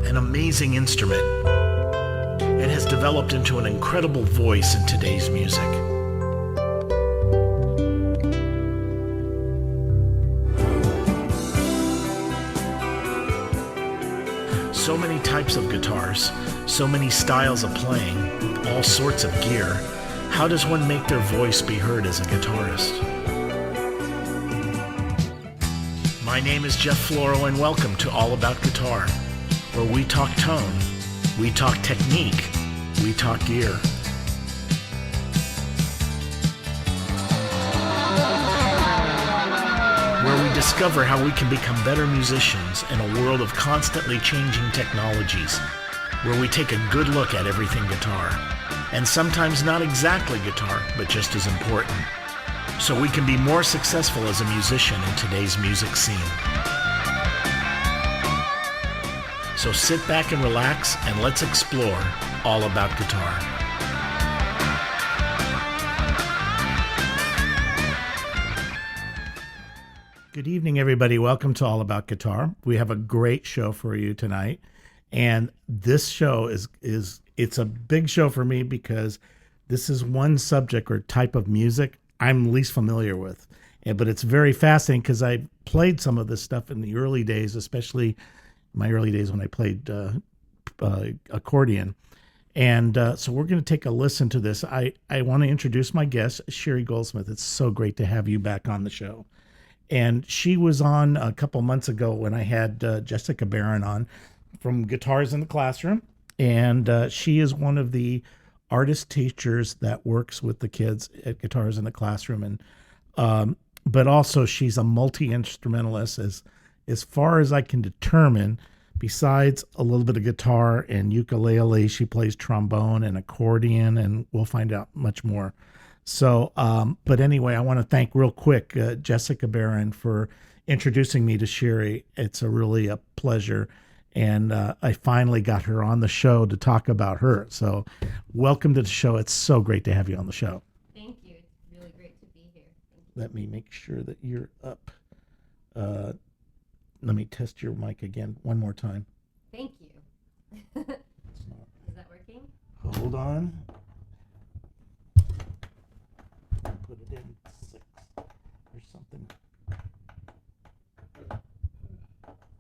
an amazing instrument. It has developed into an incredible voice in today's music. So many types of guitars, so many styles of playing, all sorts of gear. How does one make their voice be heard as a guitarist? My name is Jeff Floro, and welcome to All About Guitar, where we talk tone, we talk technique, we talk gear. Where we discover how we can become better musicians in a world of constantly changing technologies. Where we take a good look at everything guitar, and sometimes not exactly guitar, but just as important, so we can be more successful as a musician in today's music scene. So sit back and relax, and let's explore all about guitar. Good evening, everybody. Welcome to All About Guitar. We have a great show for you tonight. And this show it's a big show for me because this is one subject or type of music I'm least familiar with. But it's very fascinating because I played some of this stuff in the early days, especially my early days when I played accordion. And so we're going to take a listen to this. I want to introduce my guest, Shiri Goldsmith. It's so great to have you back on the show. And she was on a couple months ago when I had Jessica Barron on from Guitars in the Classroom. And she is one of the artist teachers that works with the kids at Guitars in the Classroom. And but also she's a multi-instrumentalist as far as I can determine. Besides a little bit of guitar and ukulele, she plays trombone and accordion, and we'll find out much more. So, but anyway, I want to thank real quick Jessica Barron for introducing me to Shiri. It's really a pleasure. And I finally got her on the show to talk about her. So welcome to the show. It's so great to have you on the show. Thank you. It's really great to be here. Let me make sure that you're up. Let me test your mic again one more time. Thank you. Is that working? Hold on. Put it in 6 or something.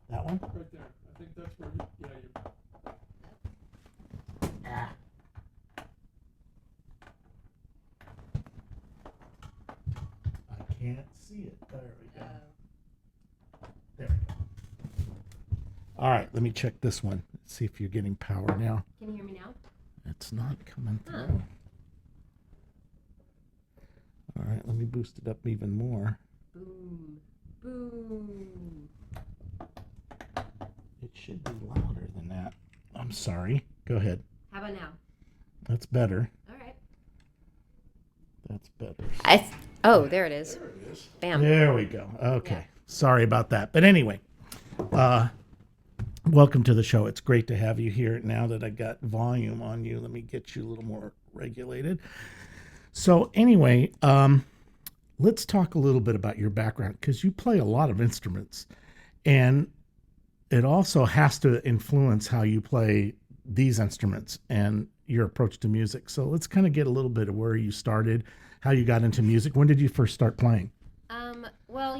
That one? Right there. I think that's where I can't see it. There we go. There we go. All right, let me check this one. See if you're getting power now. Can you hear me now? It's not coming through. Huh. All right, let me boost it up even more. Boom. Boom. It should be louder than that. I'm sorry. Go ahead. How about now? That's better. All right. That's better. There it is. There it is. Bam. There we go. Okay. Yeah. Sorry about that. But anyway, welcome to the show. It's great to have you here. Now that I got volume on you, let me get you a little more regulated. So anyway, let's talk a little bit about your background, because you play a lot of instruments, and it also has to influence how you play these instruments and your approach to music. So let's kind of get a little bit of where you started, how you got into music. When did you first start playing? Well,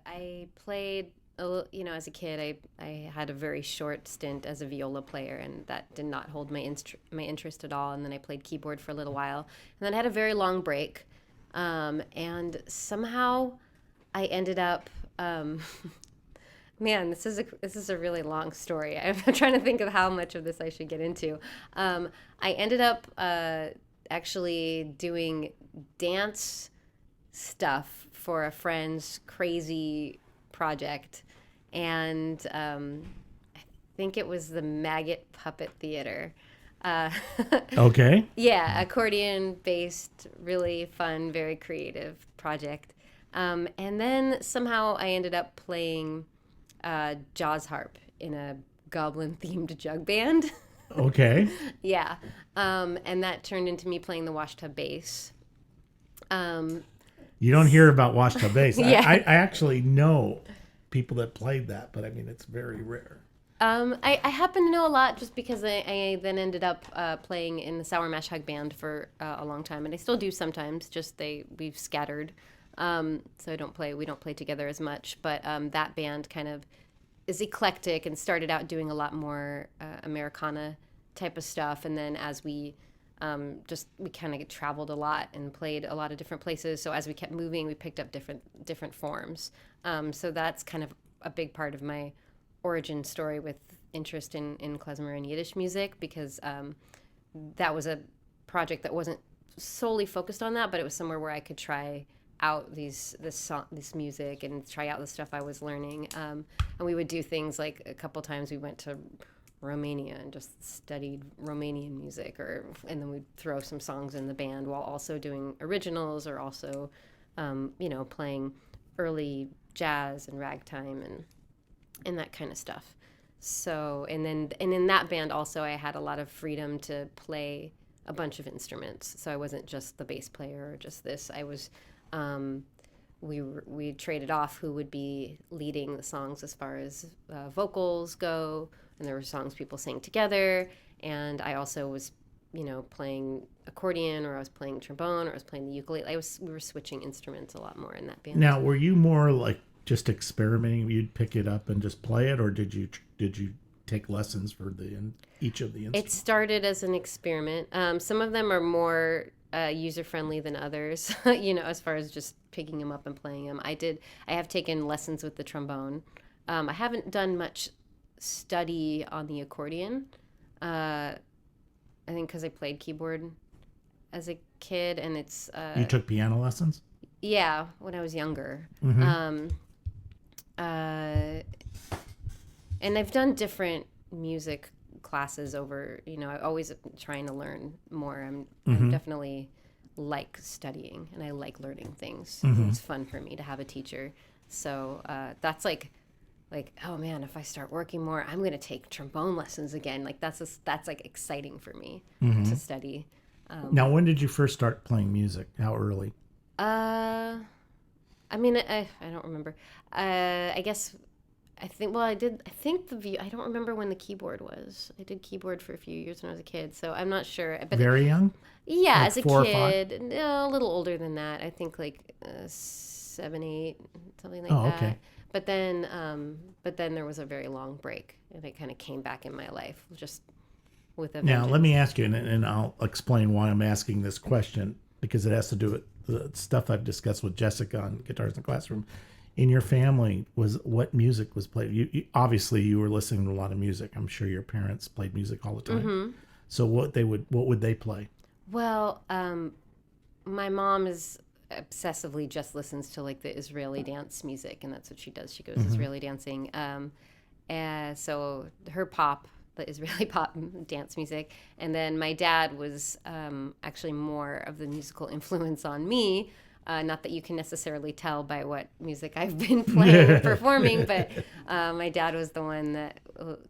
I played, as a kid, I had a very short stint as a viola player, and that did not hold my interest at all. And then I played keyboard for a little while, and then I had a very long break. And somehow I ended up, man, this is a really long story. I'm trying to think of how much of this I should get into. I ended up actually doing dance stuff for a friend's crazy project, and I think it was the Maggot Puppet Theater. Okay. Yeah, accordion-based, really fun, very creative project. And then somehow I ended up playing Jaws harp in a goblin-themed jug band. Okay. Yeah. And that turned into me playing the washtub bass. You don't hear about washtub bass. Yeah. I actually know people that played that, but I mean, it's very rare. I happen to know a lot just because I then ended up playing in the Sour Mash Hug Band for a long time, and I still do sometimes. Just we've scattered, so we don't play together as much. But that band kind of is eclectic and started out doing a lot more Americana type of stuff, and then as we we kind of traveled a lot and played a lot of different places. So as we kept moving, we picked up different forms. So that's kind of a big part of my origin story with interest in klezmer and Yiddish music, because that was a project that wasn't solely focused on that, but it was somewhere where I could try out this music and try out the stuff I was learning. And we would do things like a couple times we went to Romania and just studied Romanian music, and then we'd throw some songs in the band while also doing originals, or also playing early jazz and ragtime and that kind of stuff. So and in that band also I had a lot of freedom to play a bunch of instruments. So I wasn't just the bass player or just this. I was we traded off who would be leading the songs as far as vocals go, and there were songs people sang together, and I also was playing accordion, or I was playing trombone, or I was playing the ukulele. We were switching instruments a lot more in that band. Now, were you more like just experimenting? You'd pick it up and just play it, or did you take lessons for each of the instruments? It started as an experiment. Some of them are more user-friendly than others, as far as just picking them up and playing them. I have taken lessons with the trombone. I haven't done much study on the accordion. I think because I played keyboard as a kid, and it's... You took piano lessons? Yeah, when I was younger. Mm-hmm. And I've done different music classes over, I'm always trying to learn more. I'm definitely like studying, and I like learning things. Mm-hmm. It's fun for me to have a teacher. So that's like, oh man, if I start working more, I'm going to take trombone lessons again. Like that's like exciting for me to study. Now, when did you first start playing music? How early? I don't remember. I guess, I think I don't remember when the keyboard was. I did keyboard for a few years when I was a kid, so I'm not sure. But Very young? Yeah, like as a 4 or 5? kid. No, a little older than that. I think like 7, 8, something like that. Okay. But then there was a very long break, and it kind of came back in my life just with a Now, vengeance. let me ask you, and I'll explain why I'm asking this question, because it has to do with the stuff I've discussed with Jessica on Guitars in the Classroom. In your family, what music was played? You obviously you were listening to a lot of music. I'm sure your parents played music all the time. Mm-hmm. So what would they play? Well, my mom is obsessively just listens to like the Israeli dance music, and that's what she does. She goes Israeli dancing. And so her pop, the Israeli pop dance music, and then my dad was actually more of the musical influence on me. Not that you can necessarily tell by what music I've been playing or performing, but my dad was the one that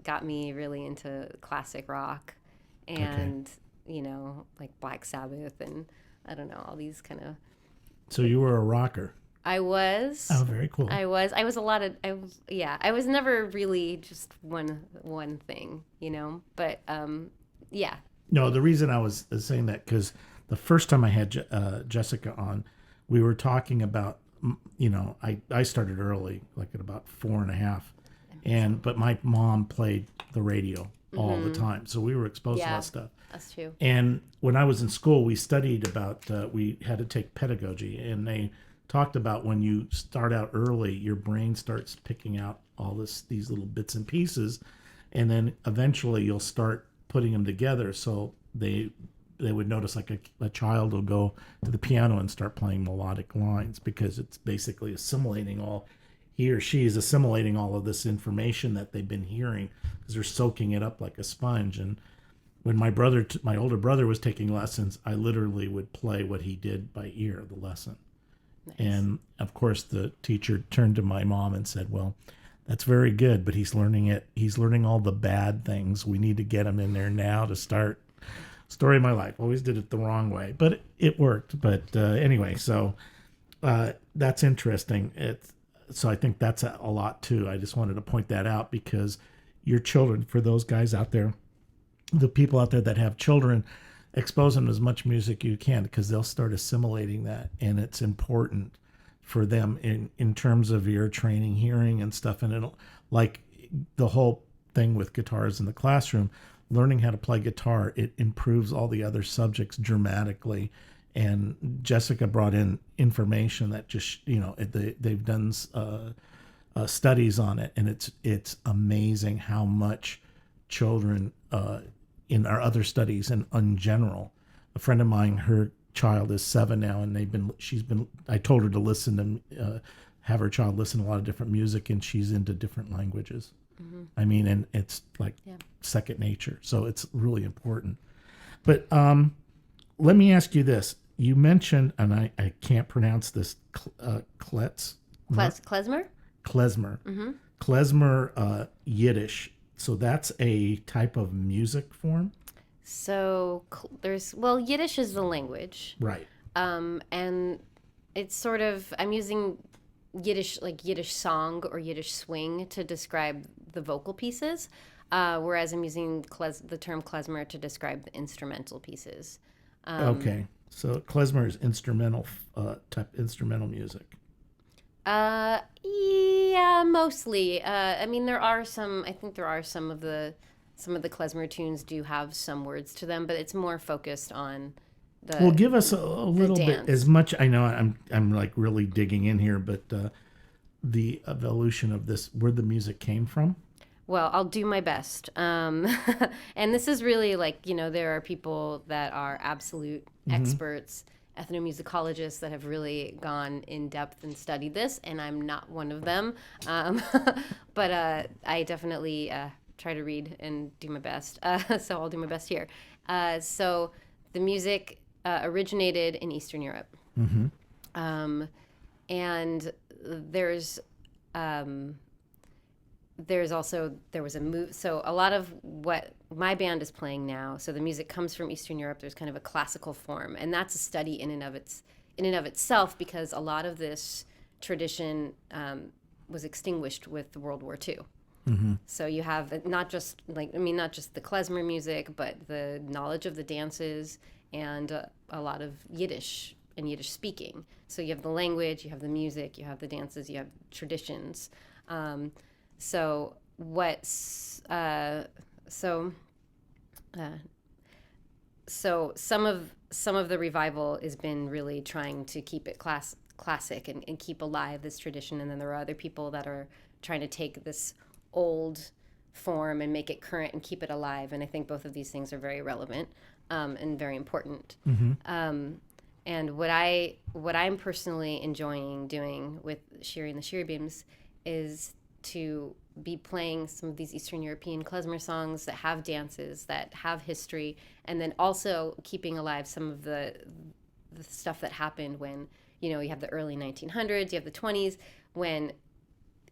got me really into classic rock and, like Black Sabbath and I don't know, all these kind of... So you were a rocker. I was. Oh, very cool. I was a lot of... I was never really just one thing, but yeah. No, the reason I was saying that, because the first time I had Jessica on, we were talking about, I started early, like at about 4.5, but my mom played the radio all the time, so we were exposed to that stuff. That's true. And when I was in school, we studied about, we had to take pedagogy, and they talked about when you start out early, your brain starts picking out all these little bits and pieces, and then eventually you'll start putting them together. So they would notice like a child will go to the piano and start playing melodic lines, because it's basically he or she is assimilating all of this information that they've been hearing, because they're soaking it up like a sponge. And when my older brother was taking lessons, I literally would play what he did by ear, the lesson. Nice. And of course the teacher turned to my mom and said, well, that's very good, but he's learning all the bad things. We need to get him in there now to start. Story of my life. Always did it the wrong way, but it worked. But anyway, so that's interesting. So I think that's a lot too. I just wanted to point that out, because your children, for those guys out there, the people out there that have children, expose them as much music you can, because they'll start assimilating that, and it's important for them in terms of your training hearing and stuff. And it'll, like the whole thing with guitars in the classroom, learning how to play guitar, it improves all the other subjects dramatically. And Jessica brought in information that just, they've done studies on it, and it's amazing how much children in our other studies and in general. A friend of mine, her child is 7 now, and I told her to listen to have her child listen to a lot of different music, and she's into different languages. Mm-hmm. I mean, and it's like second nature, so it's really important. But let me ask you this. You mentioned, and I can't pronounce this, Klezmer? Klezmer? Klezmer. Mm-hmm. Klezmer Yiddish. So that's a type of music form? So Yiddish is the language. Right. And it's sort of, I'm using Yiddish, like Yiddish song or Yiddish swing to describe the vocal pieces, whereas I'm using the term klezmer to describe the instrumental pieces. Okay. So klezmer is instrumental music. Yeah, mostly. I mean, I think there are some of the klezmer tunes do have some words to them, but it's more focused on the. Well, give us a little bit, as much. I know I'm like really digging in here, but the evolution of this, where the music came from. Well, I'll do my best. And this is really like, there are people that are absolute experts, ethnomusicologists that have really gone in depth and studied this, and I'm not one of them. But I definitely try to read and do my best. So I'll do my best here. So the music originated in Eastern Europe. Mm-hmm. And there was a move. So a lot of what my band is playing now, so the music comes from Eastern Europe. There's kind of a classical form, and that's a study in and of itself, because a lot of this tradition was extinguished with World War II. Mm-hmm. So you have not just the klezmer music, but the knowledge of the dances and a lot of Yiddish and Yiddish speaking. So you have the language, you have the music, you have the dances, you have traditions. So some of the revival has been really trying to keep it classic and keep alive this tradition, and then there are other people that are trying to take this old form and make it current and keep it alive. And I think both of these things are very relevant and very important. Mm-hmm. And what I'm personally enjoying doing with Shiri and the Shiribims is to be playing some of these Eastern European klezmer songs that have dances, that have history, and then also keeping alive some of the stuff that happened when, you have the early 1900s, you have the 20s, when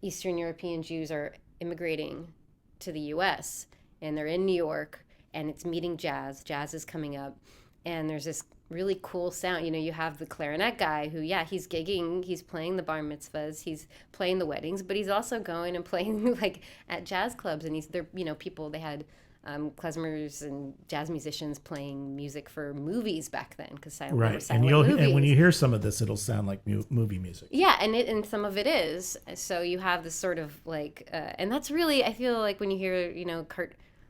Eastern European Jews are immigrating to the U.S., and they're in New York, and it's meeting jazz. Jazz is coming up, and there's this really cool sound. You have the clarinet guy who, he's gigging, he's playing the bar mitzvahs, he's playing the weddings, but he's also going and playing like at jazz clubs, and people, they had klezmers and jazz musicians playing music for movies back then, because right, and when you hear some of this, it'll sound like movie music. Yeah, and some of it is. So you have this sort of like, and that's really, I feel like when you hear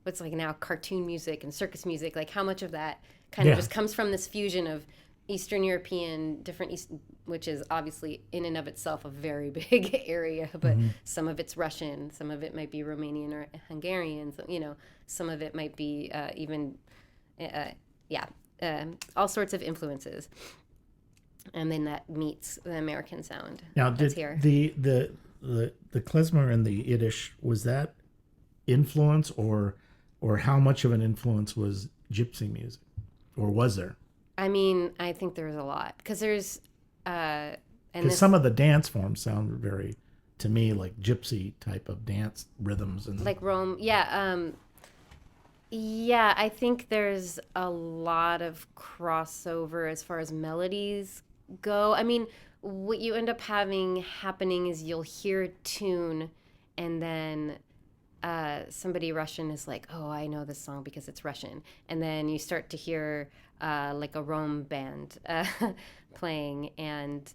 what's like now cartoon music and circus music, like how much of that kind of just comes from this fusion of Eastern European, which is obviously in and of itself a very big area, but some of it's Russian, some of it might be Romanian or Hungarian, some of it might be all sorts of influences. And then that meets the American sound. Now, did the klezmer and the Yiddish, was that influence, or how much of an influence was gypsy music? Or was there? I mean, I think there's a lot, because there's because some of the dance forms sound very, to me, like gypsy type of dance rhythms and like Rome. I think there's a lot of crossover as far as melodies go. I mean, what you end up happening is you'll hear a tune, and then somebody Russian is like, oh, I know this song because it's Russian. And then you start to hear like a Rome band playing, and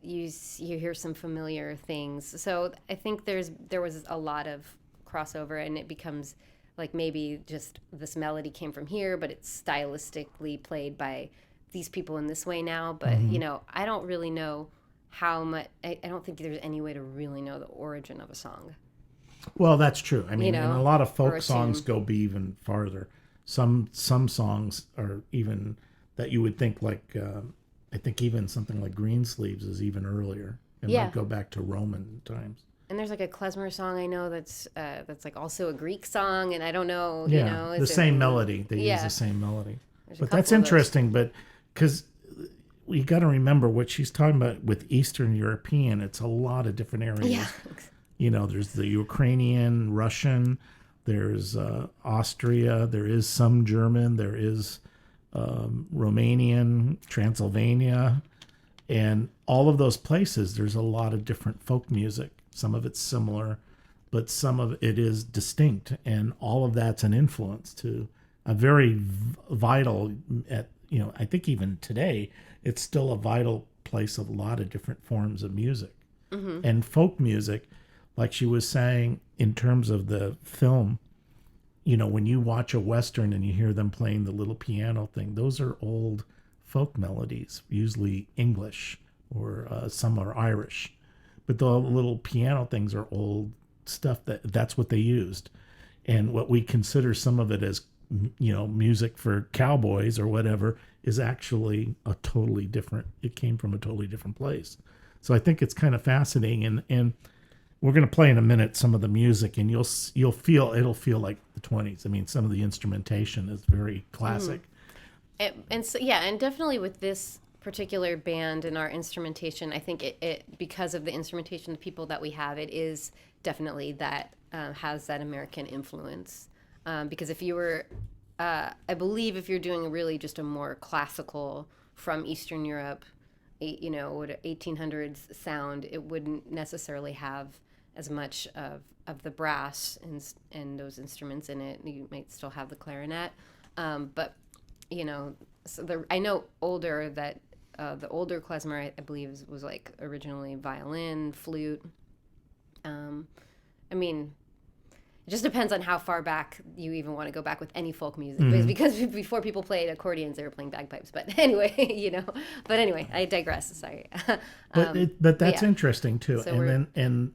you hear some familiar things. So I think there was a lot of crossover, and it becomes like maybe just this melody came from here, but it's stylistically played by these people in this way now. But I don't really know how much. I don't think there's any way to really know the origin of a song. Well, that's true. I mean, and a lot of folk or songs go be even farther. Some songs are even that you would think like I think even something like Greensleeves is even earlier. It might go back to Roman times. And there's like a Klezmer song I know that's like also a Greek song, and I don't know. Yeah, the same melody. They use the same melody. But that's interesting. But because we got to remember what she's talking about with Eastern European, it's a lot of different areas. Yeah. There's the Ukrainian, Russian, there's Austria, there is some German, there is Romanian, Transylvania, and all of those places, there's a lot of different folk music. Some of it's similar, but some of it is distinct, and all of that's an influence to a very vital, I think even today, it's still a vital place of a lot of different forms of music. Mm-hmm. And folk music, like she was saying, in terms of the film, when you watch a Western and you hear them playing the little piano thing, those are old folk melodies, usually English or some are Irish. But the little piano things are old stuff that's what they used. And what we consider some of it as, music for cowboys or whatever is actually it came from a totally different place. So I think it's kind of fascinating. And we're going to play in a minute some of the music, and it'll feel like the 20s. I mean, some of the instrumentation is very classic. And so, and definitely with this particular band and our instrumentation, I think it because of the instrumentation, the people that we have, it is definitely that has that American influence. Because if you were, I believe if you're doing really just a more classical from Eastern Europe, 1800s sound, it wouldn't necessarily have as much of the brass and those instruments in it. You might still have the clarinet, but so I know the older klezmer, I believe, was like originally violin, flute. I mean, it just depends on how far back you even want to go back with any folk music. Mm-hmm. Because before people played accordions, they were playing bagpipes. But anyway, But anyway, I digress. Sorry. But that's interesting too. So and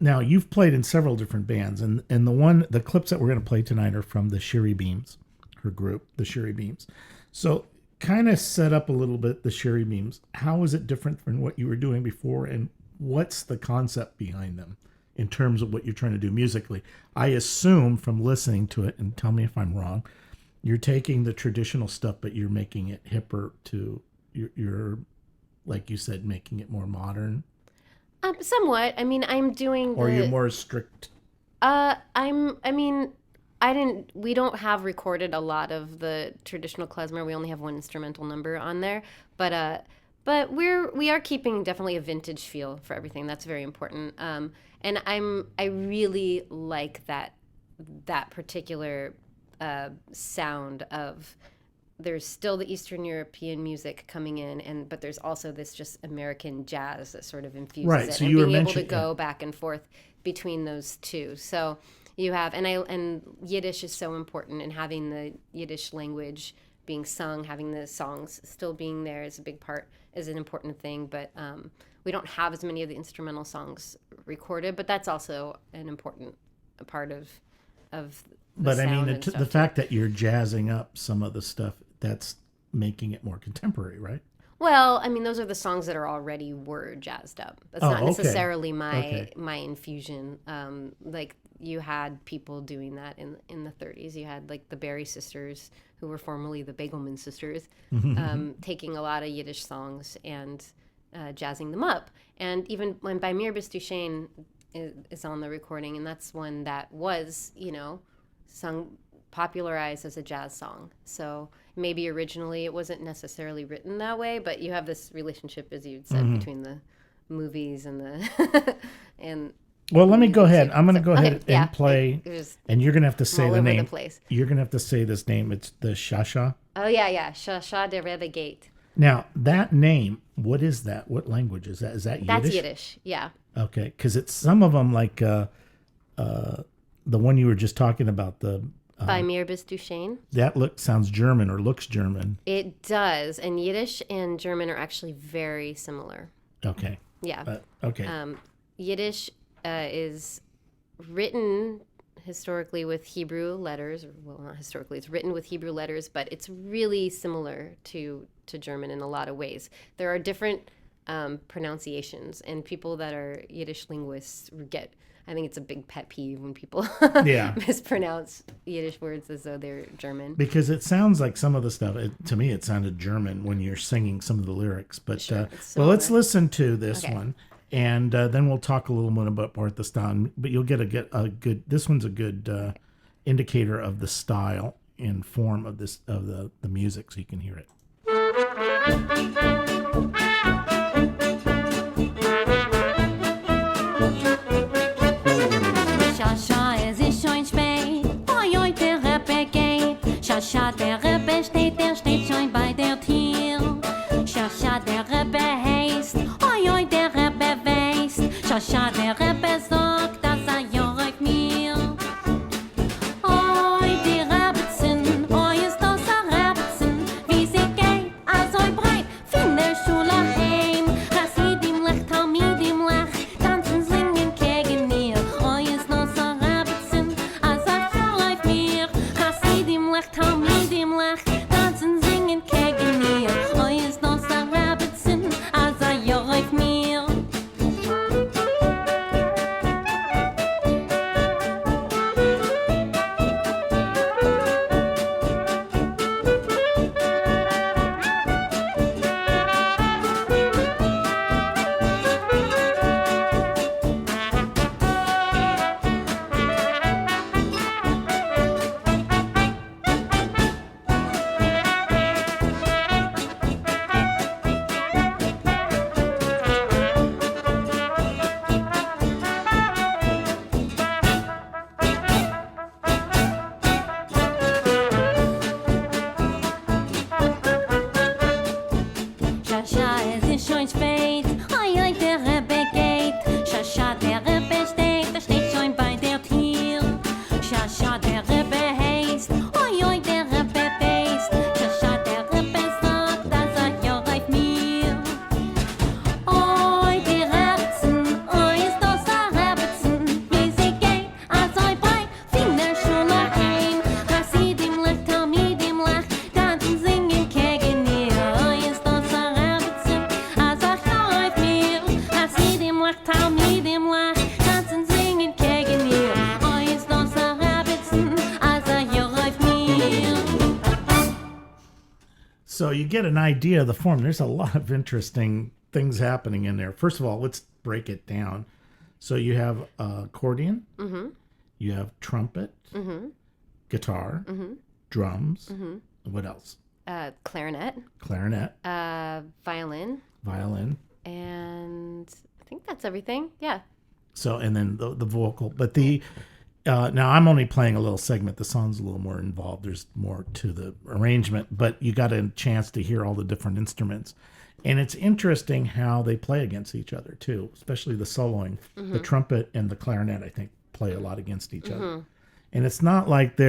now you've played in several different bands, and the clips that we're going to play tonight are from the Shiri Beams, her group, the Shiri Beams. So kind of set up a little bit the Shiri Beams. How is it different from what you were doing before, and what's the concept behind them in terms of what you're trying to do musically? I assume from listening to it, and tell me if I'm wrong, you're taking the traditional stuff, but you're making it hipper to you're like you said, making it more modern. Somewhat. I mean, I'm doing. Or you're more strict. We don't have recorded a lot of the traditional klezmer. We only have one instrumental number on there, but we are keeping definitely a vintage feel for everything. That's very important. And I really like that particular sound of. There's still the Eastern European music coming in, but there's also this just American jazz that sort of infuses it, so and being able to go back and forth between those two. So you have, and Yiddish is so important, and having the Yiddish language being sung, having the songs still being there is an important thing. But we don't have as many of the instrumental songs recorded, but that's also an important part of. But I mean, the fact that you're jazzing up some of the stuff, that's making it more contemporary, right? Well, I mean, those are the songs that were jazzed up. That's not necessarily my infusion. Like you had people doing that in the 30s. You had like the Berry sisters, who were formerly the Begelman sisters, taking a lot of Yiddish songs and jazzing them up. And even when by Mir Bist Du Schön is on the recording, and that's one that was, sung, popularized as a jazz song. So maybe originally it wasn't necessarily written that way, but you have this relationship, as you said, between the movies and the Well, let me go ahead. I'm going to go Okay, ahead yeah, and play, it was and you're going to have to say all the over the name. place. You're going to have to say this name. It's the Shasha. Oh yeah. Shasha de Rebbe Gate. Now, that name, what is that? What language is that? Is that Yiddish? That's Yiddish. Yeah. Okay, because it's some of them like the one you were just talking about. By Mirbis Duchesne. That sounds German or looks German. It does, and Yiddish and German are actually very similar. Okay. Yeah. Okay. Yiddish is written historically with Hebrew letters. Well, not historically, it's written with Hebrew letters, but it's really similar to German in a lot of ways. There are different pronunciations, and people that are Yiddish linguists I think it's a big pet peeve when people mispronounce Yiddish words as though they're German. Because it sounds like some of the stuff, to me, it sounded German when you're singing some of the lyrics. But Sure, well, let's listen to this one, and then we'll talk a little bit about the style. But you'll get a good. This one's a good indicator of the style and form of the music, so you can hear it. Shasha, der Rebbe steht schon bei der Tür. Shasha, der Rebbe heißt, oi, oi, der Rebbe weiß. Shasha, der Rebbe sagt, dass Youre mir. Oi, die Rebbetzin, oi, ist das Rebbetzin. Wie sie geht, also breit, von der Schule heim. Chassidim lech, Talmidim lech, tanzen, singen gegen ihr. Oi, ist das Rebbetzin, also Youre mir. Chassidim lech, Talmidim lech, tanzen, singen gegen ihr. Oi, ist das Rebbetzin, also Youre mir. Shasha, es ist schon spät, oi, oi, der Rebbe geht. Shasha, der Rebbe steht schon bei der Tür. Shasha, der Rebbe heißt, oi, oi, der Rebbe weiß. Shasha, der Rebbe sagt, dass Youre mir. Oi, die Rebbetzin, oi, ist das Rebbetzin. Wie sie geht, also breit, von der Schule heim. Chassidim lech, Talmidim lech, tanzen, singen gegen ihr. Oi, ist das Rebbetzin, also Youre mir. Chassidim lech, Talmidim lech, tanzen, singen gegen ihr. Oi, ist das Rebbetzin, also Youre mir. So you get an idea of the form. There's a lot of interesting things happening in there. First of all, let's break it down. So you have accordion, you have trumpet, guitar, drums. What else? Clarinet, Clarinet, violin, and I think that's everything. Yeah. So, and then the vocal. But now I'm only playing a little segment. The song's a little more involved. There's more to the arrangement, but you got a chance to hear all the different instruments. And it's interesting how they play against each other too, especially the soloing. The trumpet and the clarinet, I think, play a lot against each other. And it's not like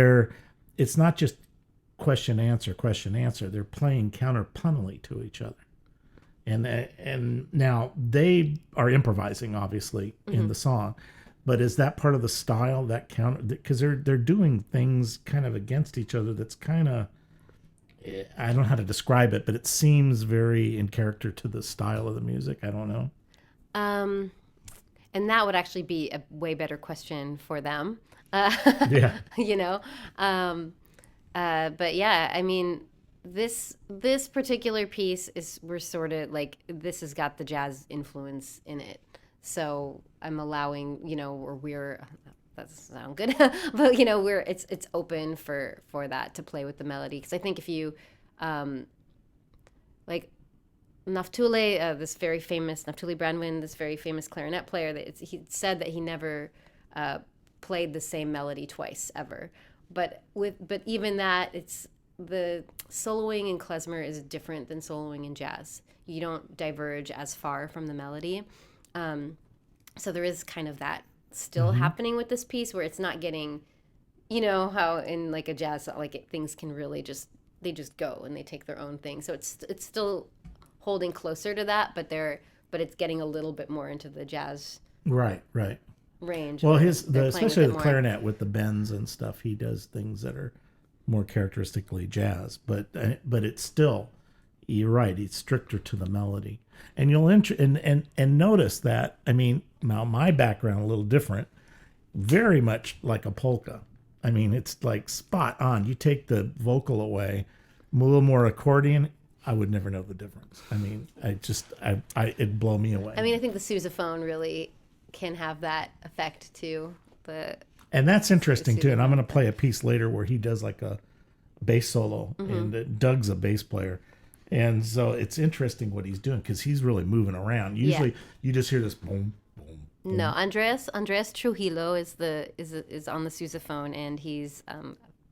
it's not just question, answer. They're playing counterpuntally to each other. And now they are improvising, obviously, in the song. But is that part of the style, that counter? Because they're doing things kind of against each other. That's kind of, I don't know how to describe it, but it seems very in character to the style of the music. I don't know. And that would actually be a way better question for them. Yeah. You know, but yeah, I mean, this particular piece we're sort of like, this has got the jazz influence in it. So I'm allowing, or that doesn't sound good, but it's open for that to play with the melody. Because I think if you, like, Naftuli, this very famous Naftuli Brandwin, this very famous clarinet player, he said that he never played the same melody twice ever. But even that, it's the soloing in klezmer is different than soloing in jazz. You don't diverge as far from the melody. So there is kind of that still happening with this piece where it's not getting, you know, how in like a jazz, like things can really they just go and they take their own thing. So it's still holding closer to that, but it's getting a little bit more into the jazz right range. Well, especially the clarinet with the bends and stuff, he does things that are more characteristically jazz, but it's still, you're right, it's stricter to the melody. And you'll and notice that, I mean, now my background a little different, very much like a polka. I mean, it's like spot on. You take the vocal away, a little more accordion, I would never know the difference. I mean, it'd blow me away. I mean, I think the sousaphone really can have that effect too. And that's interesting too. And I'm going to play a piece later where he does like a bass solo, and Doug's a bass player. And so it's interesting what he's doing because he's really moving around. Usually you just hear this boom, boom, boom. No, Andreas Trujillo is on the sousaphone, and he's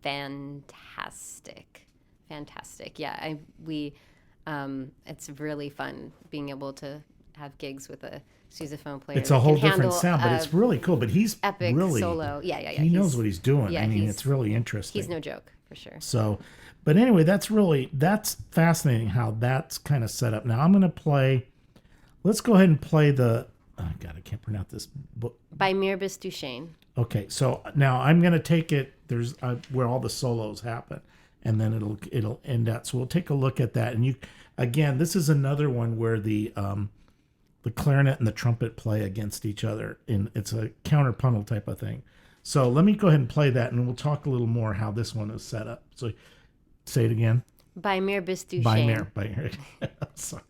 fantastic. Yeah, it's really fun being able to have gigs with a sousaphone player. It's a whole different sound, but it's really cool. But he's epic really solo. Yeah. He knows what he's doing. Yeah, I mean, it's really interesting. He's no joke for sure. So, but anyway, that's fascinating how that's kind of set up. Now I'm going to play. Let's go ahead and play the. Oh God, I can't pronounce this book. By Mirbis Duchesne. Okay, so now I'm going to take it. There's where all the solos happen, and then it'll end out. So we'll take a look at that. And again, this is another one where the clarinet and the trumpet play against each other. It's a counterpuntal type of thing. So let me go ahead and play that, and we'll talk a little more how this one is set up. So say it again. By Mirbis Duchesne. By Mir. Sorry.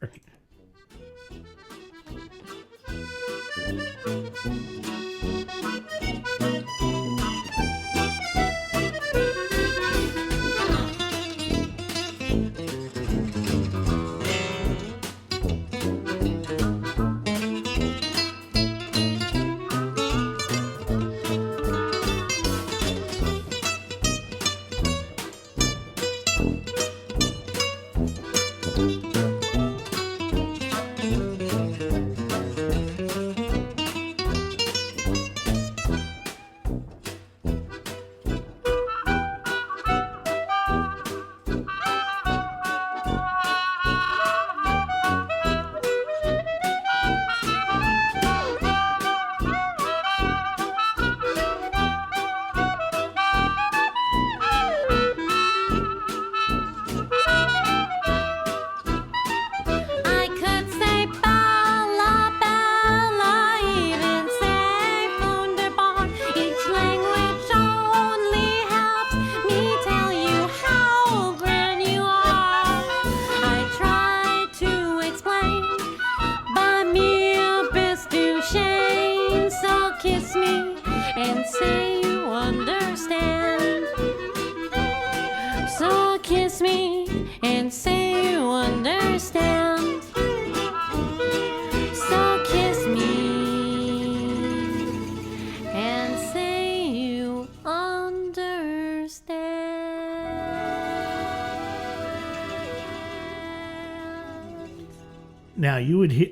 Now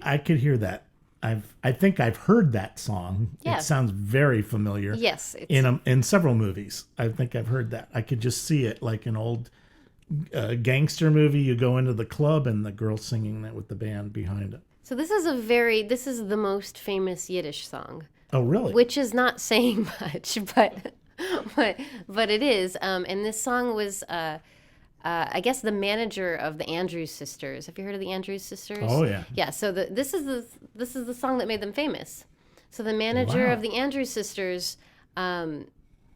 I could hear that. I think I've heard that song. Yeah. It sounds very familiar. Yes. In several movies. I think I've heard that. I could just see it like an old gangster movie. You go into the club and the girl singing that with the band behind it. So this is the most famous Yiddish song. Oh, really? Which is not saying much, but it is. And this song was I guess the manager of the Andrews Sisters. Have you heard of the Andrews Sisters? Oh yeah. Yeah. So this is the song that made them famous. So the manager of the Andrews Sisters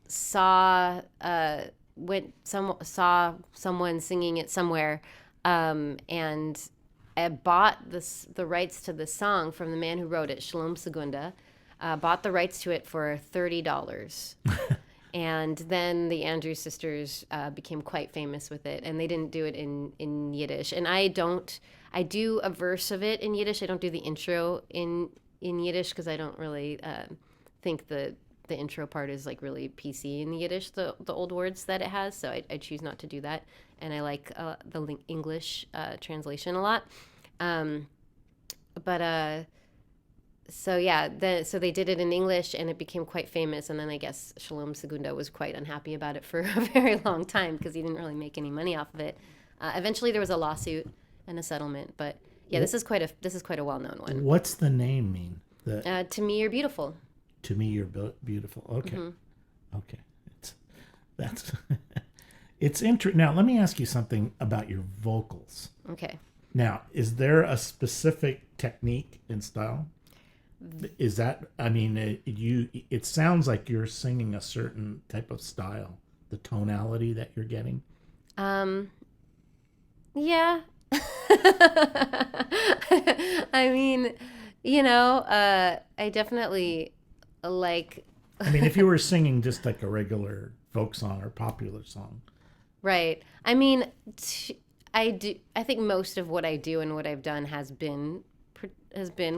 saw someone singing it somewhere, and bought the rights to the song from the man who wrote it, Shalom Segunda. Bought the rights to it for $30. And then the Andrews sisters became quite famous with it, and they didn't do it in Yiddish. And I do a verse of it in Yiddish. I don't do the intro in Yiddish because I don't really think the intro part is like really PC in the Yiddish, the old words that it has. So I choose not to do that. And I like the English translation a lot. So yeah, so they did it in English, and it became quite famous. And then I guess Shalom Segunda was quite unhappy about it for a very long time because he didn't really make any money off of it. Eventually, there was a lawsuit and a settlement, but yeah, this is quite a well-known one. What's the name mean? To me, you're beautiful. To me, you're beautiful. Okay, okay, it's interesting. Now, let me ask you something about your vocals. Okay. Now, is there a specific technique and style? Is that, I mean, it sounds like you're singing a certain type of style, the tonality that you're getting. Yeah. I mean, I definitely like. I mean, if you were singing just like a regular folk song or popular song. Right. I mean, I think most of what I do and what I've done has been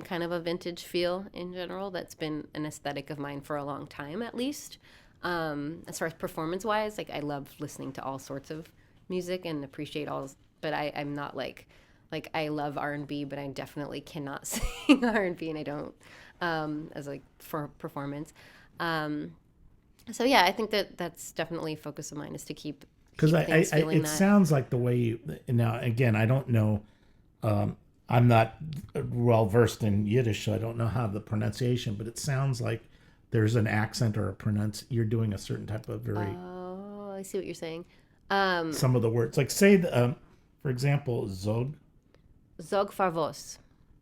kind of a vintage feel in general. That's been an aesthetic of mine for a long time, at least. As far as performance-wise, like I love listening to all sorts of music and appreciate all. But I'm not like I love R&B, but I definitely cannot sing R&B, and I don't as like for performance. So yeah, I think that's definitely a focus of mine is to keep. Because it sounds like the way you, now again, I don't know, I'm not well versed in Yiddish, so I don't know how the pronunciation, but it sounds like there's an accent or you're doing a certain type of very. Oh, I see what you're saying. Some of the words, like say, for example, zog. Zog farvos.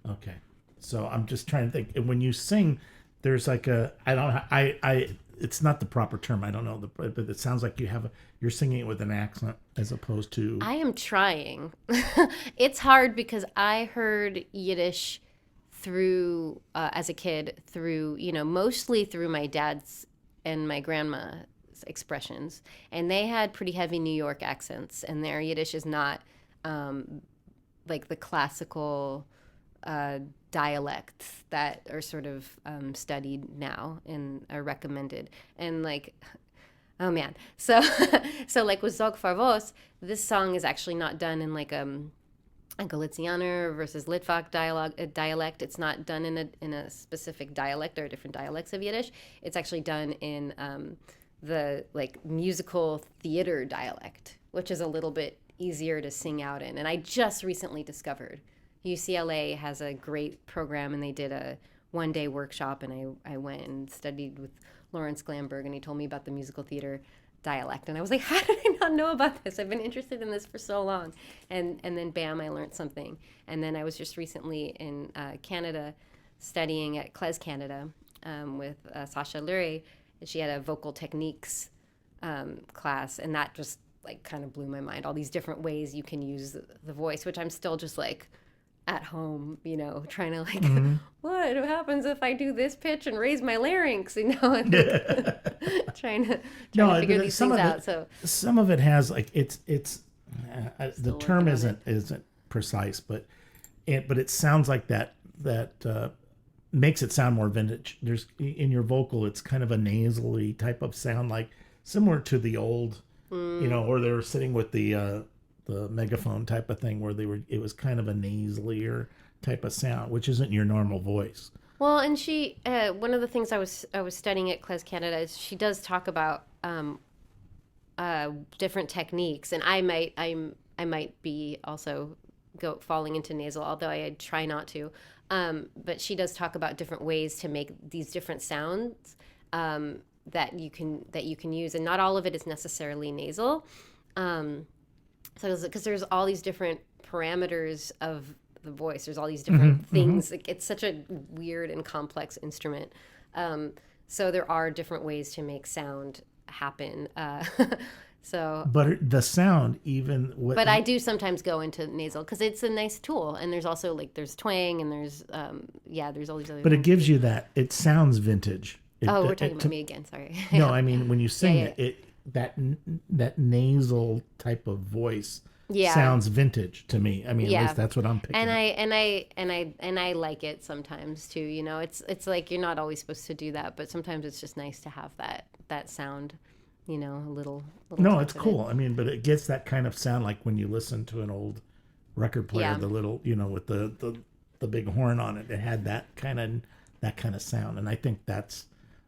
Okay, so I'm just trying to think. And when you sing, there's like it's not the proper term. I don't know, but it sounds like you're singing it with an accent as opposed to. I am trying. It's hard because I heard Yiddish through as a kid through mostly through my dad's and my grandma's expressions, and they had pretty heavy New York accents, and their Yiddish is not like the classical dialects that are sort of studied now and are recommended. And like, oh man, so like with Zog Farvos, this song is actually not done in like a Galicianer versus Litvak dialect. It's not done in a specific dialect. There are different dialects of Yiddish. It's actually done in the like musical theater dialect, which is a little bit easier to sing out in. And I just recently discovered UCLA has a great program, and they did a one-day workshop, and I went and studied with Lawrence Glamberg, and he told me about the musical theater dialect, and I was like, how did I not know about this? I've been interested in this for so long. And then bam, I learned something. And then I was just recently in Canada studying at Klezmer Canada with Sasha Lurie, and she had a vocal techniques class, and that just like kind of blew my mind. All these different ways you can use the voice, which I'm still just like at home, trying to like, what happens if I do this pitch and raise my larynx, and trying to figure these things out. So some of it has like it's the term isn't precise, but it sounds like that makes it sound more vintage. There's in your vocal, it's kind of a nasally type of sound, like similar to the old, where they were sitting with the megaphone type of thing, where it was kind of a nasalier type of sound, which isn't your normal voice. Well, and she one of the things I was studying at Klezmer Canada is she does talk about different techniques, and I might be also falling into nasal, although I try not to. But she does talk about different ways to make these different sounds that you can use, and not all of it is necessarily nasal. So because there's all these different parameters of the voice, there's all these different things. Like, it's such a weird and complex instrument. So there are different ways to make sound happen. But the sound, but I do sometimes go into nasal because it's a nice tool, and there's also like there's twang, and there's all these other. But it gives you that. It sounds vintage. We're talking about me again. Sorry. No, I mean when you sing Yeah, it, that nasal type of voice Yeah. sounds vintage to me. I mean, Yeah. at least that's what I'm picking. And I like it sometimes too. You know, it's like you're not always supposed to do that, but sometimes it's just nice to have that sound. You know, a little. No, touch it's of it. cool. I mean, but it gets that kind of sound like when you listen to an old record player, Yeah. the little, with the big horn on it. It had that kind of sound, and I think that's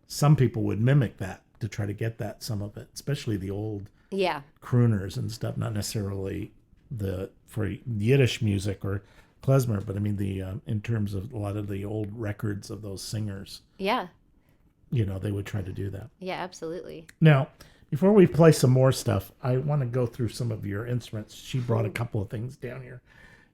some people would mimic that to try to get that some of it, especially the old Yeah. crooners and stuff. Not necessarily for Yiddish music or klezmer, but I mean in terms of a lot of the old records of those singers, Yeah. they would try to do that. Yeah. Absolutely. Now, before we play some more stuff, I want to go through some of your instruments. She brought a couple of things down here.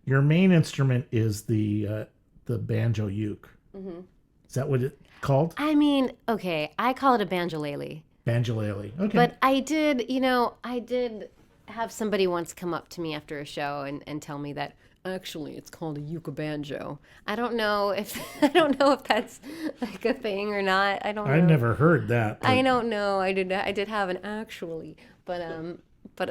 Your main instrument is the banjo uke. Mm-hmm. Is that what it's called? I mean, okay, I call it a banjolele. Banjolele. Okay. But I did have somebody once come up to me after a show and tell me that actually it's called a uke banjo. I don't know if that's like a thing or not. I don't know. I never heard that. I don't know. I did have an actually, but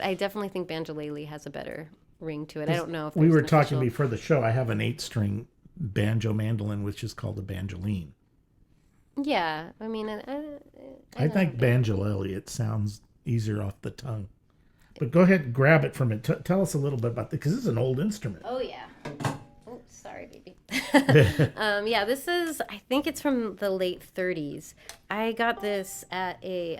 I definitely think banjolele has a better ring to it. I don't know if We there's were an talking official- before the show. I have an 8-string banjo mandolin, which is called a banjoline. Yeah, I mean, I think banjolele, it sounds easier off the tongue. But go ahead and grab it from it. Tell us a little bit about it, because this is an old instrument. Oh yeah. Oh, sorry, baby. Yeah, this is. I think it's from the late 30s. I got this at a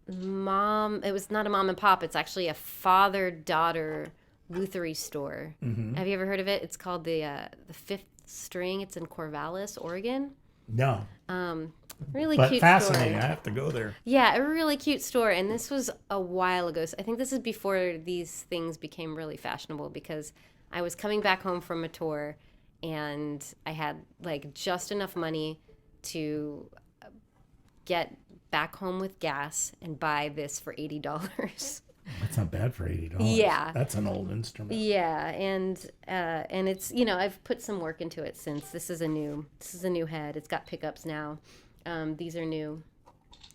mom. It was not a mom and pop. It's actually a father-daughter lutherie store. Mm-hmm. Have you ever heard of it? It's called the Fifth String. It's in Corvallis, Oregon. No. Really But cute fascinating. store. I have to go there. Yeah, a really cute store. And this was a while ago. So I think this is before these things became really fashionable, because I was coming back home from a tour and I had like just enough money to get back home with gas and buy this for $80. That's not bad for $80. Yeah. That's an old instrument. Yeah, and it's, I've put some work into it since. This is a new head. It's got pickups now. These are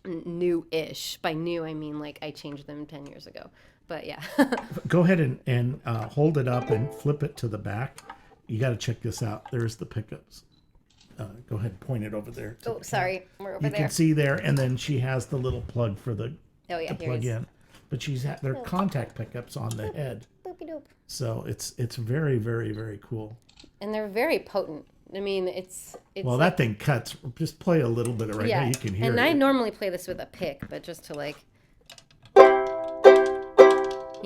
new-ish. By new, I mean like I changed them 10 years ago. But yeah. Go ahead and hold it up and flip it to the back. You got to check this out. There's the pickups. Go ahead and point it over there. Oh, sorry. We're over You there. can see there, and then she has the little plug for the Oh, yeah, to here plug it is. in. But they're contact pickups on the head. Boopy-doop. So it's very, very, very cool. And they're very potent. I mean, it's Well, like, that thing cuts. Just play a little bit right now. You can hear and it. I normally play this with a pick, but just to like,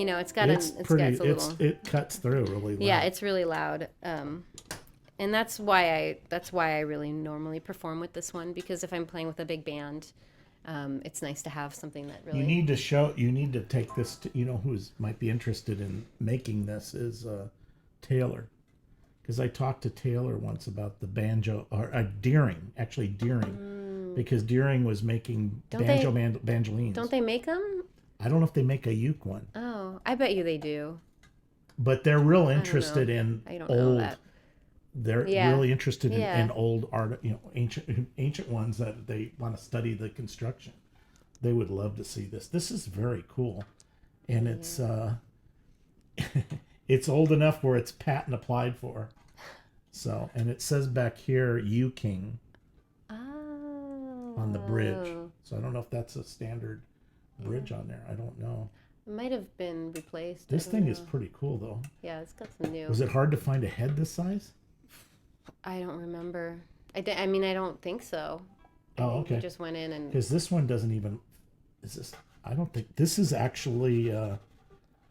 it's got It's it's pretty. got a little. It cuts through really loud. Yeah, it's really loud. And that's why I really normally perform with this one, because if I'm playing with a big band, it's nice to have something that really. You need to take this to, who's might be interested in making this is Taylor. Because I talked to Taylor once about the banjo, or Deering, because Deering was making banjolines. Don't they make them? I don't know if they make a uke one, Oh, I bet you they do. but they're real interested know. in I don't know old. that. They're Yeah. really interested in, Yeah. in old art, ancient ones that they want to study the construction. They would love to see this. This is very cool, and it's it's old enough where it's patent applied for. So, and it says back here, "U King" Oh. on the bridge. So I don't know if that's a standard bridge on there. I don't know. It might have been replaced. This I don't thing is know. pretty cool, though. Yeah, it's got some new. Was it hard to find a head this size? I don't remember. I mean, I don't think so. I Oh, think okay. We just went in and. Because this one doesn't even. Is this? I don't think this is actually.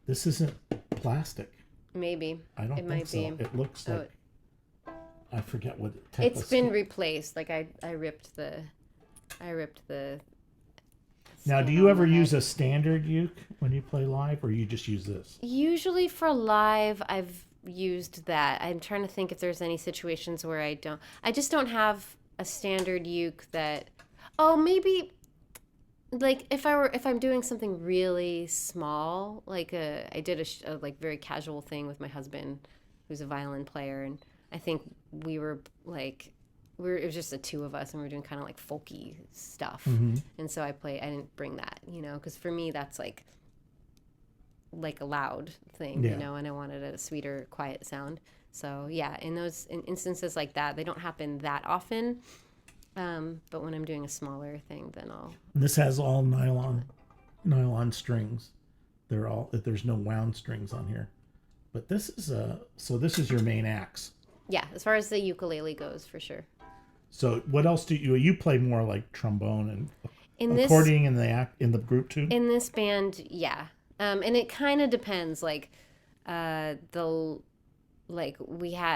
This isn't plastic. Maybe. I don't It think might so. be. It looks Oh, like. I forget what type It's of been skin- replaced. Like I ripped the. Now, do skin you on ever the use head. a standard uke when you play live, or you just use this? Usually for live, I've used that. I'm trying to think if there's any situations where I don't. I just don't have a standard uke that. Oh, maybe. Like if I'm doing something really small, like I did a like very casual thing with my husband, who's a violin player, and I think we were like it was just the two of us, and we were doing kind of like folky stuff. And so I didn't bring that, because for me that's like a loud thing, Yeah. and I wanted a sweeter, quiet sound. So yeah, in instances like that, they don't happen that often. But when I'm doing a smaller thing, then I'll. This has all nylon strings. There's no wound strings on here. But this is your main axe. Yeah, as far as the ukulele goes, for sure. So what else do you play more like trombone and In accordion in the group too? In this band, yeah. And it kind of depends. We had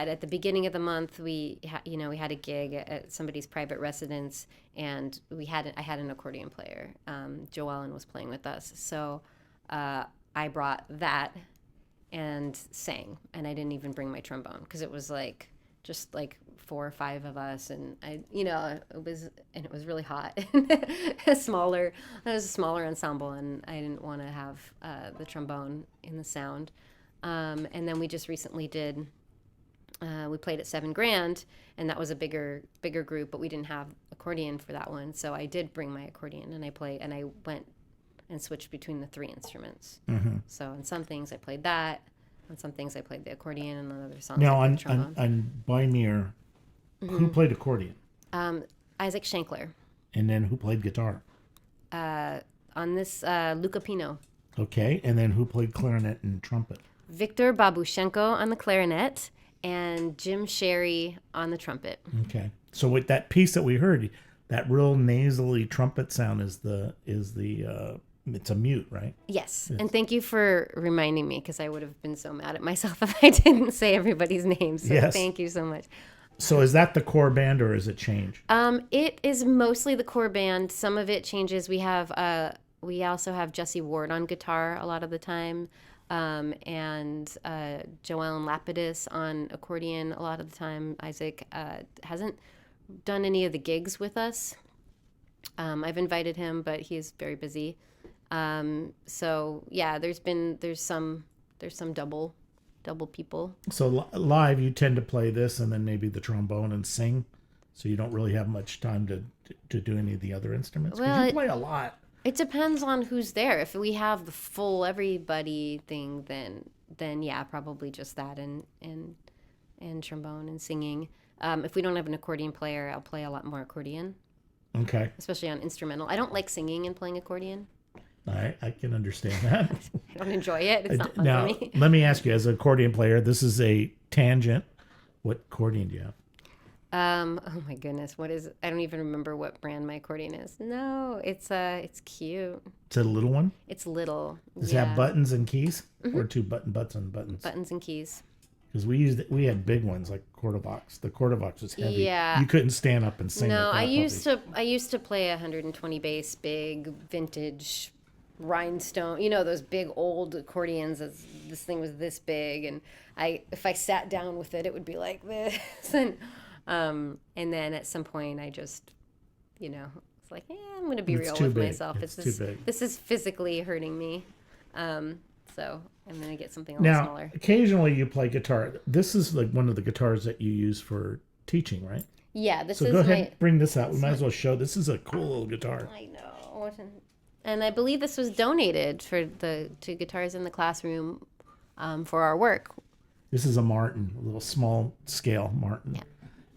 at the beginning of the month, we had a gig at somebody's private residence, and I had an accordion player. Joellen was playing with us, so I brought that and sang, and I didn't even bring my trombone because it was just 4 or 5 of us, and it was really hot. It was a smaller ensemble, and I didn't want to have the trombone in the sound. And then we just recently we played at 7 Grand, and that was a bigger group, but we didn't have accordion for that one. So I did bring my accordion, and I went and switched between the 3 instruments. Mm-hmm. So on some things I played that, on some things I played the accordion, and on other songs now I played the trombone. on By Mir, who played accordion? Isaac Shankler. And then who played guitar? On this, Luca Pino. Okay, and then who played clarinet and trumpet? Victor Babushenko on the clarinet, and Jim Sherry on the trumpet. Okay, so with that piece that we heard, that real nasally trumpet sound is it's a mute, right? Yes, and thank you for reminding me, because I would have been so mad at myself if I didn't say everybody's names. So yes. Thank you so much. So is that the core band, or is it change? It is mostly the core band. Some of it changes. We also have Jesse Ward on guitar a lot of the time. And Joellen Lapidus on accordion a lot of the time. Isaac hasn't done any of the gigs with us. I've invited him, but he's very busy. So yeah, there's some double people. So live, you tend to play this and then maybe the trombone and sing, so you don't really have much time to do any of the other instruments, because you play a lot. It depends on who's there. If we have the full everybody thing, then yeah, probably just that and trombone and singing. If we don't have an accordion player, I'll play a lot more accordion. Okay. Especially on instrumental. I don't like singing and playing accordion. I can understand that. I don't enjoy it. It's not fun now, for me. let me ask you, as an accordion player, this is a tangent. What accordion do you have? Oh my goodness, what is it? I don't even remember what brand my accordion is. No, it's cute. It's a little one? It's little. Does it have buttons and keys? Or 2 buttons and buttons? Buttons and keys. Because we had big ones like Cordovox. The Cordovox was heavy. Yeah. You couldn't stand up and sing. No, with that I used to play a 120 bass, big vintage rhinestone. Those big old accordions. This thing was this big, and if I sat down with it, it would be like this. And then at some point, I just, it's like, I'm going to be real with myself. It's too big. This is physically hurting me. So I'm going to get something a little smaller. Occasionally you play guitar. This is like one of the guitars that you use for teaching, right? Yeah, So go ahead and bring this out. We might as well show. This is a cool little guitar. I know. And I believe this was donated to Guitars in the Classroom for our work. This is a Martin, a little small scale Martin. Yeah.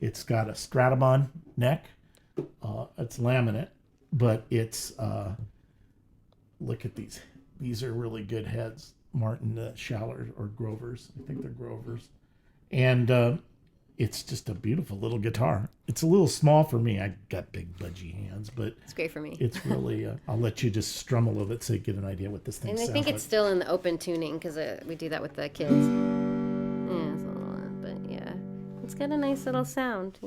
It's got a Stradibon neck. It's laminate, but it's look at these. These are really good heads. Martin Schallers or Grovers. I think they're Grovers. And it's just a beautiful little guitar. It's a little small for me. I got big budgie hands, but it's great for me. It's really. I'll let you just strum a little bit so you get an idea what this thing sounds like. And I think it's still in the open tuning, because we do that with the kids. Yeah, it's a little, but yeah, it's got a nice little sound,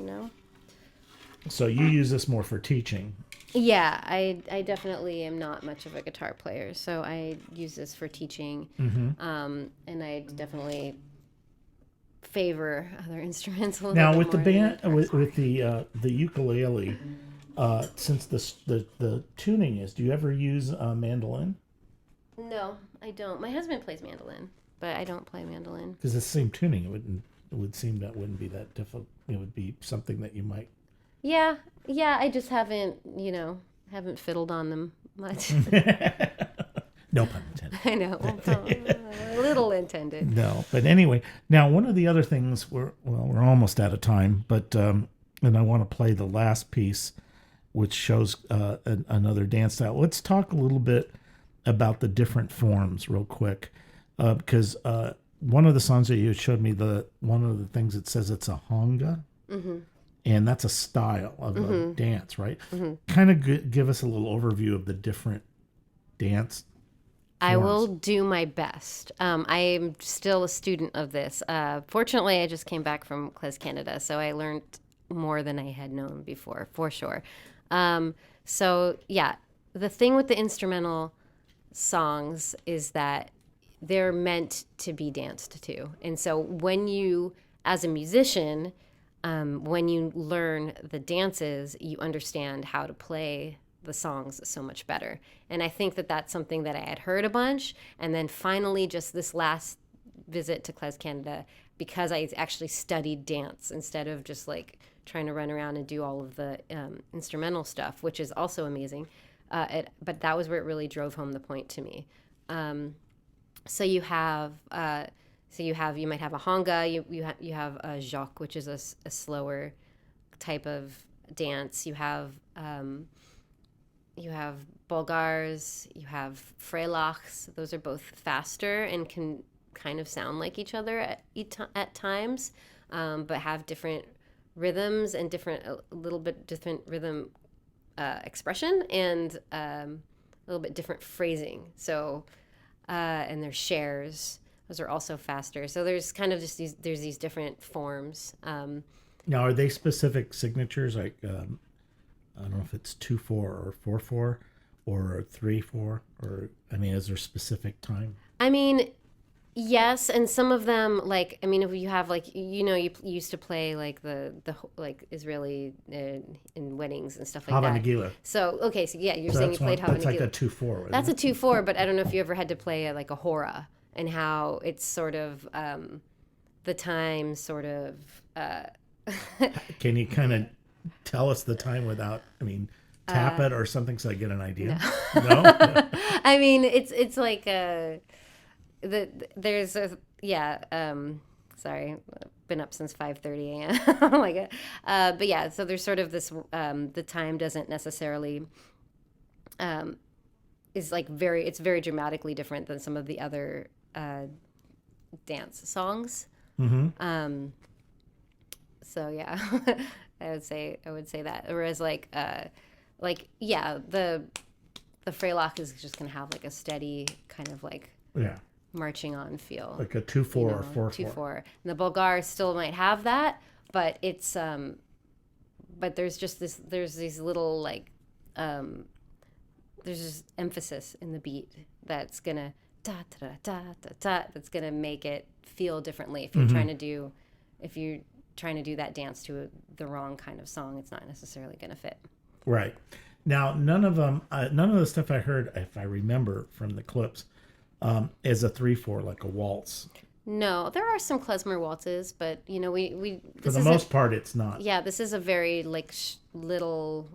So you use this more for teaching. Yeah, I definitely am not much of a guitar player, so I use this for teaching. Mm-hmm. And I definitely favor other instruments a little now bit with the more band than with the ukulele, since the tuning is, do you ever use a mandolin? No, I don't. My husband plays mandolin, but I don't play mandolin. Because it's the same tuning, it would seem that wouldn't be that difficult. It would be something that you might Yeah, yeah. I just haven't fiddled on them much. No pun intended. I know, a little intended. No, but anyway, now one of the other things we're almost out of time, but and I want to play the last piece, which shows another dance style. Let's talk a little bit about the different forms real quick, because one of the songs that you showed me, one of the things it says it's a honga, and that's a style of a dance, right? Kind of give us a little overview of the different dance. I will do my best. I am still a student of this. Fortunately, I just came back from Klez Canada, so I learned more than I had known before, for sure. So, yeah, the thing with the instrumental songs is that they're meant to be danced to. And so when you, as a musician, when you learn the dances, you understand how to play the songs so much better. And I think that that's something that I had heard a bunch. And then finally, just this last visit to Klez Canada, because I actually studied dance instead of just like trying to run around and do all of the instrumental stuff, which is also amazing. But that was where it really drove home the point to me. So you might have a honga, you have a jock, which is a slower type of dance. You have Bulgars, you have Freilachs. Those are both faster and can kind of sound like each other at times, but have different rhythms and a little bit different rhythm expression and a little bit different phrasing. So, and there's shares. Those are also faster. So there's kind of just these different forms. Now, are they specific signatures? Like, I don't know if it's 2/4 or 4/4 or 3/4, or is there specific time? I mean, yes, and some of them, like, if you have like, you used to play like the like Israeli in weddings and stuff like Hava that. Nagila. So okay, so yeah, you're saying you played Hava Nagila. That's like a 2/4. That's a 2/4, but I don't know if you ever had to play like a hora and how it's sort of the time sort of. Can you kind of tell us the time without, tap it or something so I get an idea? No? It's like there's a, yeah, sorry, I've been up since 5:30 a.m. But yeah, so there's sort of this, the time doesn't necessarily, is like it's very dramatically different than some of the other dance songs. Mm-hmm. So yeah, I would say that. Whereas yeah, the Freilach is just gonna have like a steady kind of like marching on feel, like a 2/4 or 4/4. 2/4. And the Bulgar still might have that, but it's but there's these little like there's just emphasis in the beat that's gonna da da da da da, that's gonna make it feel differently. If you're trying to do that dance to the wrong kind of song, it's not necessarily going to fit. Right. Now, none of the stuff I heard, if I remember from the clips, is a 3/4, like a waltz. No, there are some klezmer waltzes, but we for the most part, it's not. Yeah, this is a very like little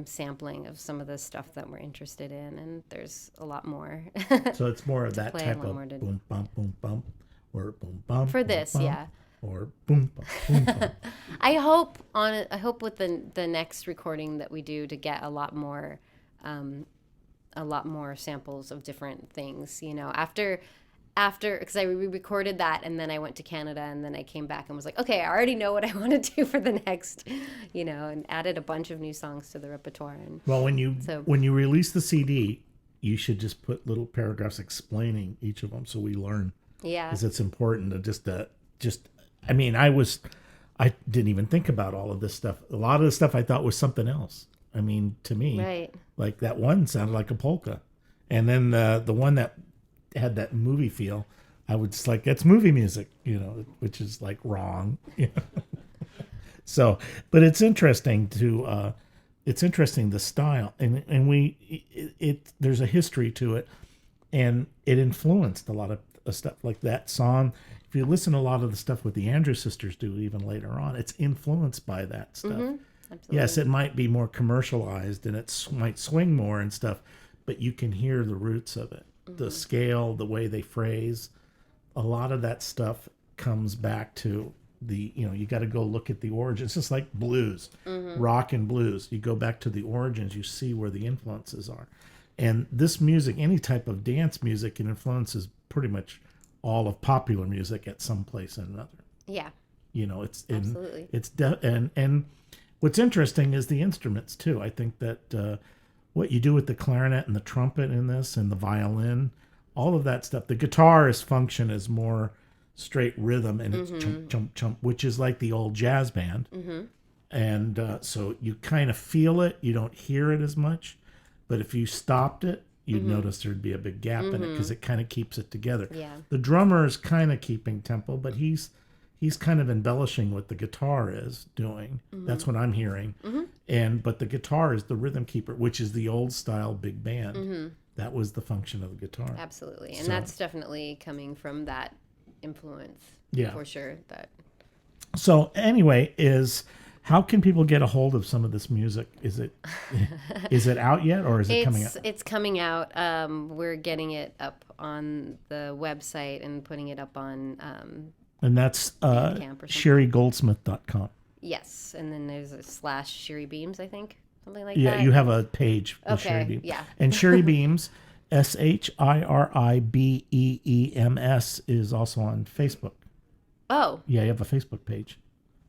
sampling of some of the stuff that we're interested in, and there's a lot more. So it's more of that type of boom bum, or boom bum for this, bum, yeah. Or boom bum. I hope with the next recording that we do to get a lot more samples of different things. After because I recorded that and then I went to Canada and then I came back and was like, okay, I already know what I want to do for the next, and added a bunch of new songs to the repertoire. And well, when you release the CD, you should just put little paragraphs explaining each of them so we learn. Yeah, because it's important to just. I didn't even think about all of this stuff. A lot of the stuff I thought was something else. To me, right. Like that one sounded like a polka. And then the one that had that movie feel, I was just like, that's movie music, which is like wrong. So, but it's interesting the style and there's a history to it, and it influenced a lot of stuff like that song. If you listen to a lot of the stuff what the Andrews sisters do even later on, it's influenced by that stuff. Absolutely. Yes, it might be more commercialized and might swing more and stuff, but you can hear the roots of it. The scale, the way they phrase, a lot of that stuff comes back to you got to go look at the origins. It's just like blues, rock and blues. You go back to the origins, you see where the influences are. And this music, any type of dance music, it influences pretty much all of popular music at some place or another. Yeah. Absolutely. It's and what's interesting is the instruments too. I think that what you do with the clarinet and the trumpet in this and the violin, all of that stuff. The guitar's function is more straight rhythm, and it's chump, chump, chump, which is like the old jazz band. And so you kind of feel it. You don't hear it as much. But if you stopped it, you'd notice there'd be a big gap in it because it kind of keeps it together. Yeah. The drummer is kind of keeping tempo, but he's kind of embellishing what the guitar is doing. That's what I'm hearing. But the guitar is the rhythm keeper, which is the old style big band. That was the function of the guitar. Absolutely. And that's definitely coming from that influence. Yeah. For sure. So anyway, how can people get a hold of some of this music? Is it out yet, or is it coming out? It's coming out. We're getting it up on the website and putting it up on and that's Bandcamp or something. ShiriGoldsmith.com. Yes, and then there's a /Shiri Beams, I think, something like Yeah, that. you have a page for Okay, Shiri Beams. yeah. And Shiri Beams, ShiriBeems, is also on Facebook. Oh, Yeah, you have a Facebook page.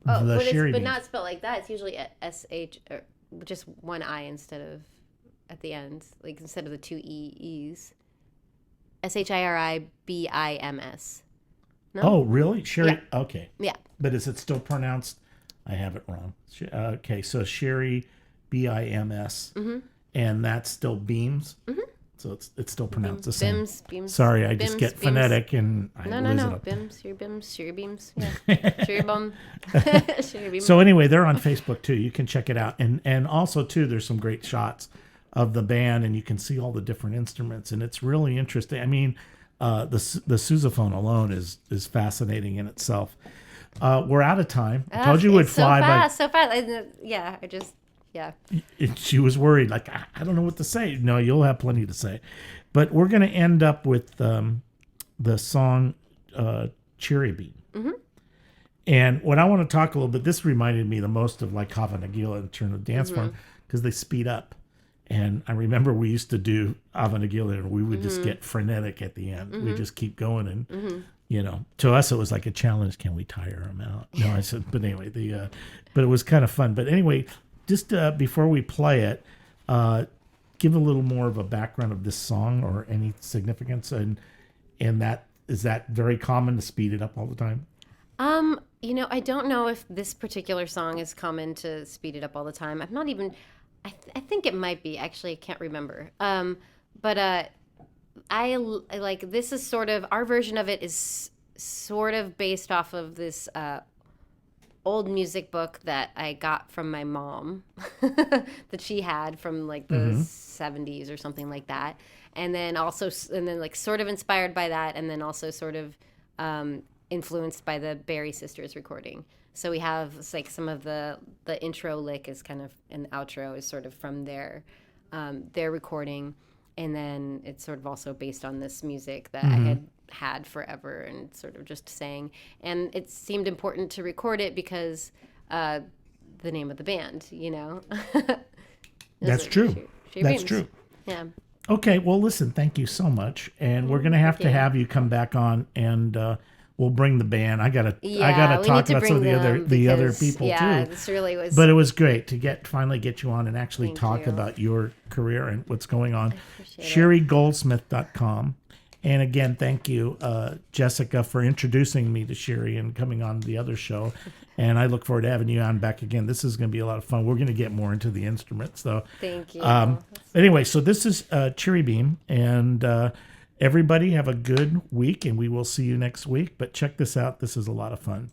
but Shiri but Beams. not spelled like that. It's usually SH or just one I instead of at the end, like instead of the two e's. ShiriBims. No. Oh, really? Shiri? Yeah. Okay. Yeah. But is it still pronounced? I have it wrong. Okay, so Shiri, Bims, and that's still Beams. So it's still pronounced the same. Beams. Sorry, I just Bims, get Beams. phonetic and I No. lose it up. Bims, Shiri Beams. Yeah. Shiribum. Shiri Beams. So anyway, they're on Facebook too. You can check it out, and also too, there's some great shots of the band, and you can see all the different instruments, and it's really interesting. I mean, the sousaphone alone is fascinating in itself. We're out of time. I told you it would fly by. So fast. Yeah, yeah. She was worried, like, I don't know what to say. No, you'll have plenty to say. But we're going to end up with the song Shiri Beam. And what I want to talk a little bit, this reminded me the most of like Hava Nagila in terms of dance form, because they speed up. And I remember we used to do Hava Nagila, and we would just get frenetic at the end. We just keep going. And, to us, it was like a challenge. Can we tire them out? No, I said, but anyway, but it was kind of fun. But anyway, just before we play it, give a little more of a background of this song or any significance. And that, is that very common to speed it up all the time? I don't know if this particular song is common to speed it up all the time. I'm not even, I think it might be, actually, I can't remember. But I like, this is sort of, our version of it is sort of based off of this old music book that I got from my mom that she had from like the 70s or something like that. And then like sort of inspired by that, and then also sort of influenced by the Berry Sisters recording. So we have like some of the intro lick is kind of, and the outro is sort of from their recording, and then it's sort of also based on this music that I had forever and sort of just sang. And it seemed important to record it because the name of the band, That's true. Shiri That's Beams. true. Yeah. Okay, well, listen, thank you so much, and we're gonna have to have you come back on, and we'll bring the band. I gotta we talk need to about some of bring the other because, people yeah, too. this really was. But it was great to finally get you on and actually Thank talk you. about your career and what's going on. appreciate it. ShiriGoldsmith.com. And again, thank you, Jessica, for introducing me to Shiri and coming on the other show. And I look forward to having you on back again. This is going to be a lot of fun. We're going to get more into the instruments, though. Thank you. Anyway, so this is Shiri Beam. And everybody have a good week, and we will see you next week. But check this out. This is a lot of fun.